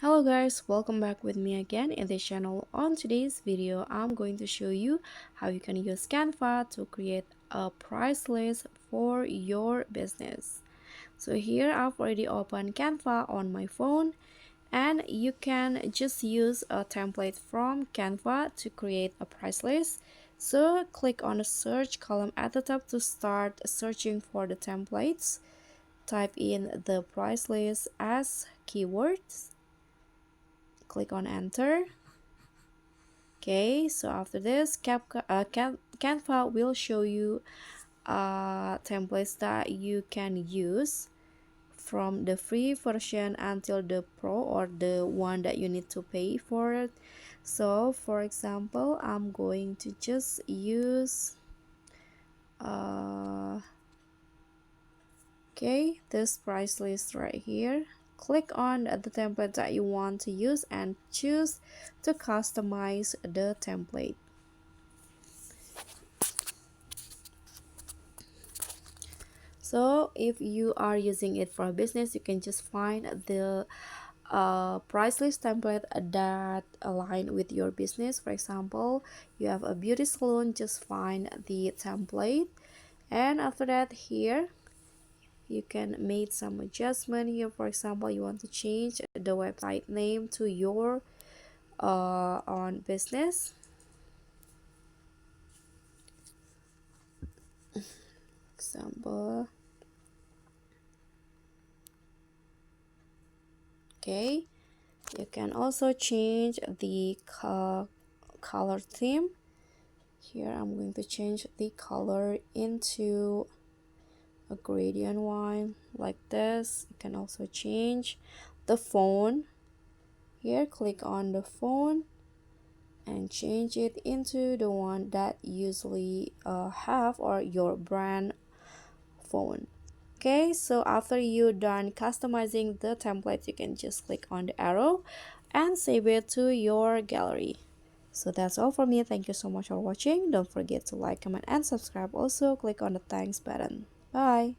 Hello guys, welcome back with me again in this channel. On today's video, I'm going to show you how you can use Canva to create a price list for your business. So here I've already opened Canva on my phone, and you can just use a template from Canva to create a price list. So click on the search column at the top to start searching for the templates. Type in the price list as keywords, click on enter. Okay, so after this Canva will show you templates that you can use from the free version until the pro, or the one that you need to pay for it. So for example, I'm going to just use uh, okay, this price list right here. Click on the template that you want to use and choose to customize the template. So if you are using it for a business, you can just find the price list template that align with your business. For example, you have a beauty salon, just find the template, and after that here you can make some adjustment. Here for example, you want to change the website name to your on business example. Okay, you can also change the color theme. Here I'm going to change the color into a gradient one like this. You can also change the font. Here click on the font and change it into the one that usually have, or your brand font. Okay, so after you done customizing the template, you can just click on the arrow and save it to your gallery. So that's all for me. Thank you so much for watching. Don't forget to like, comment, and subscribe. Also click on the thanks button. Bye.